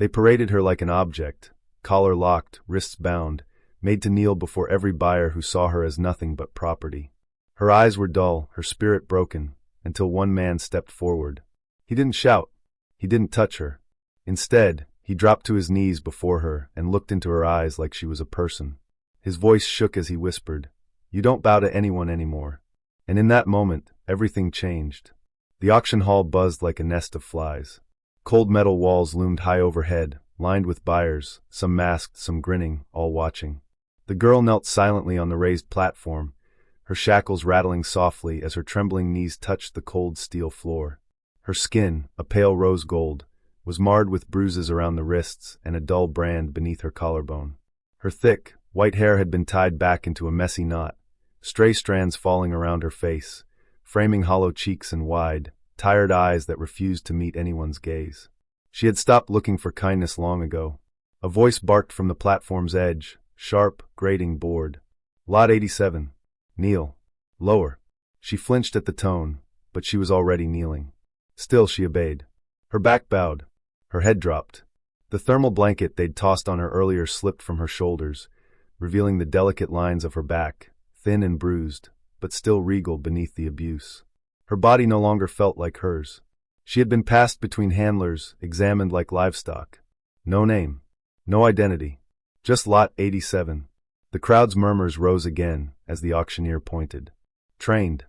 They paraded her like an object, collar locked, wrists bound, made to kneel before every buyer who saw her as nothing but property. Her eyes were dull, her spirit broken, until one man stepped forward. He didn't shout. He didn't touch her. Instead, he dropped to his knees before her and looked into her eyes like she was a person. His voice shook as he whispered, "You don't bow to anyone anymore." And in that moment, everything changed. The auction hall buzzed like a nest of flies. Cold metal walls loomed high overhead, lined with buyers, some masked, some grinning, all watching. The girl knelt silently on the raised platform, her shackles rattling softly as her trembling knees touched the cold steel floor. Her skin, a pale rose gold, was marred with bruises around the wrists and a dull brand beneath her collarbone. Her thick, white hair had been tied back into a messy knot, stray strands falling around her face, framing hollow cheeks and wide, tired eyes that refused to meet anyone's gaze. She had stopped looking for kindness long ago. A voice barked from the platform's edge, sharp, grating, bored. "Lot 87. Kneel. Lower." She flinched at the tone, but she was already kneeling. Still she obeyed. Her back bowed. Her head dropped. The thermal blanket they'd tossed on her earlier slipped from her shoulders, revealing the delicate lines of her back, thin and bruised, but still regal beneath the abuse. Her body no longer felt like hers. She had been passed between handlers, examined like livestock. No name. No identity. Just Lot 87. The crowd's murmurs rose again as the auctioneer pointed. Trained.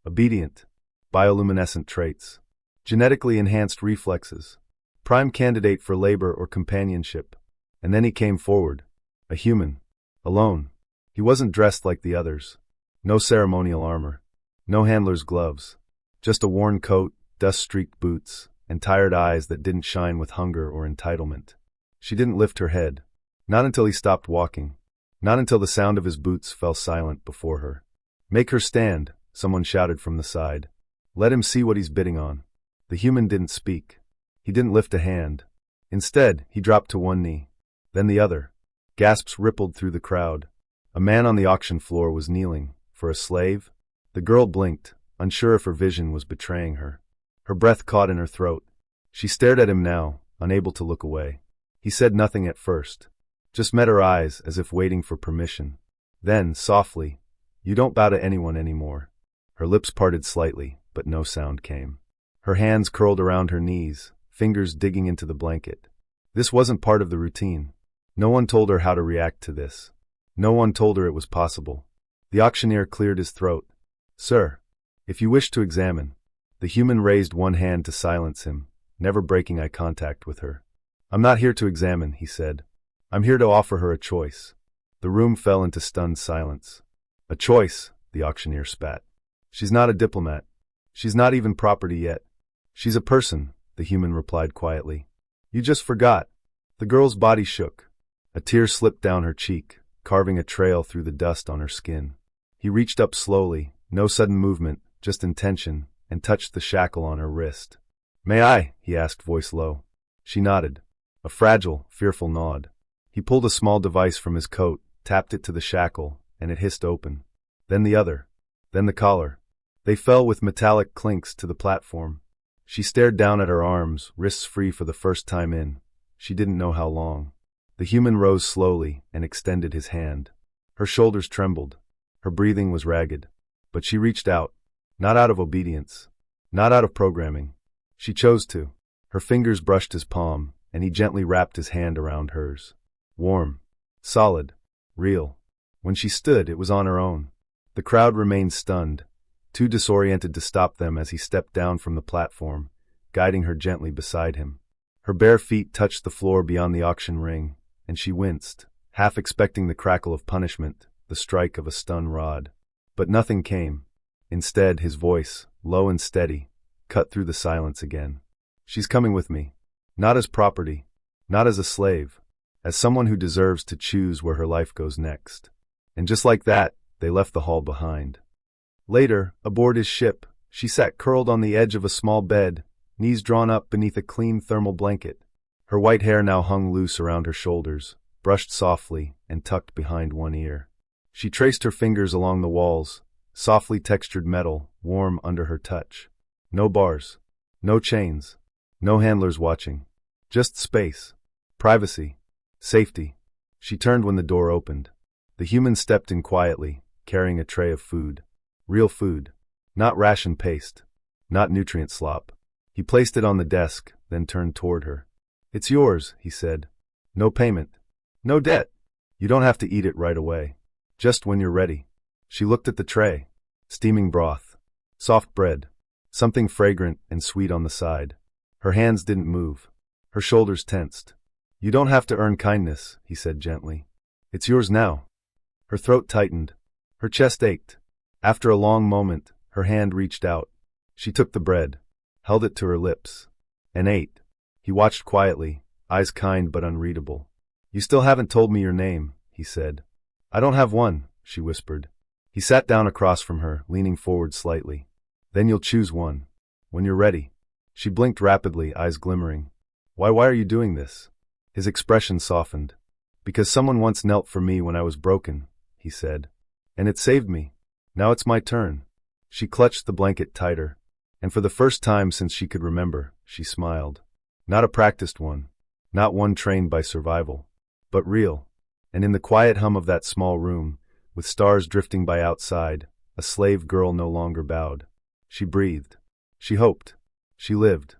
Obedient. Bioluminescent traits. Genetically enhanced reflexes. Prime candidate for labor or companionship. And then he came forward. A human. Alone. He wasn't dressed like the others. No ceremonial armor. No handler's gloves. Just a worn coat, dust-streaked boots, and tired eyes that didn't shine with hunger or entitlement. She didn't lift her head. Not until he stopped walking. Not until the sound of his boots fell silent before her. "Make her stand," someone shouted from the side. "Let him see what he's bidding on." The human didn't speak. He didn't lift a hand. Instead, he dropped to one knee. Then the other. Gasps rippled through the crowd. A man on the auction floor was kneeling. For a slave? The girl blinked, unsure if her vision was betraying her. Her breath caught in her throat. She stared at him now, unable to look away. He said nothing at first. Just met her eyes as if waiting for permission. Then, softly, "You don't bow to anyone anymore." Her lips parted slightly, but no sound came. Her hands curled around her knees, fingers digging into the blanket. This wasn't part of the routine. No one told her how to react to this. No one told her it was possible. The auctioneer cleared his throat. "Sir, if you wish to examine." The human raised one hand to silence him, never breaking eye contact with her. "I'm not here to examine," he said. "I'm here to offer her a choice." The room fell into stunned silence. "A choice," the auctioneer spat. "She's not a diplomat. She's not even property yet. She's a person," the human replied quietly. "You just forgot." The girl's body shook. A tear slipped down her cheek, carving a trail through the dust on her skin. He reached up slowly, no sudden movement, just intention, and touched the shackle on her wrist. "May I?" he asked, voice low. She nodded. A fragile, fearful nod. He pulled a small device from his coat, tapped it to the shackle, and it hissed open. Then the other. Then the collar. They fell with metallic clinks to the platform. She stared down at her arms, wrists free for the first time in. She didn't know how long. The human rose slowly and extended his hand. Her shoulders trembled. Her breathing was ragged. But she reached out. Not out of obedience. Not out of programming. She chose to. Her fingers brushed his palm, and he gently wrapped his hand around hers. Warm. Solid. Real. When she stood, it was on her own. The crowd remained stunned, too disoriented to stop them as he stepped down from the platform, guiding her gently beside him. Her bare feet touched the floor beyond the auction ring, and she winced, half expecting the crackle of punishment, the strike of a stun rod. But nothing came. Instead, his voice, low and steady, cut through the silence again. "She's coming with me. Not as property. Not as a slave. As someone who deserves to choose where her life goes next." And just like that, they left the hall behind. Later, aboard his ship, she sat curled on the edge of a small bed, knees drawn up beneath a clean thermal blanket. Her white hair now hung loose around her shoulders, brushed softly and tucked behind one ear. She traced her fingers along the walls, softly textured metal, warm under her touch. No bars. No chains. No handlers watching. Just space. Privacy. Safety. She turned when the door opened. The human stepped in quietly, carrying a tray of food. Real food. Not ration paste. Not nutrient slop. He placed it on the desk, then turned toward her. "It's yours," he said. "No payment. No debt. You don't have to eat it right away. Just when you're ready." She looked at the tray. Steaming broth. Soft bread. Something fragrant and sweet on the side. Her hands didn't move. Her shoulders tensed. "You don't have to earn kindness," he said gently. "It's yours now." Her throat tightened. Her chest ached. After a long moment, her hand reached out. She took the bread, held it to her lips, and ate. He watched quietly, eyes kind but unreadable. "You still haven't told me your name," he said. "I don't have one," she whispered. He sat down across from her, leaning forward slightly. "Then you'll choose one. When you're ready." She blinked rapidly, eyes glimmering. Why are you doing this?" His expression softened. "Because someone once knelt for me when I was broken," he said. "And it saved me. Now it's my turn." She clutched the blanket tighter, and for the first time since she could remember, she smiled. Not a practiced one, not one trained by survival, but real. And in the quiet hum of that small room, with stars drifting by outside, a slave girl no longer bowed. She breathed. She hoped. She lived.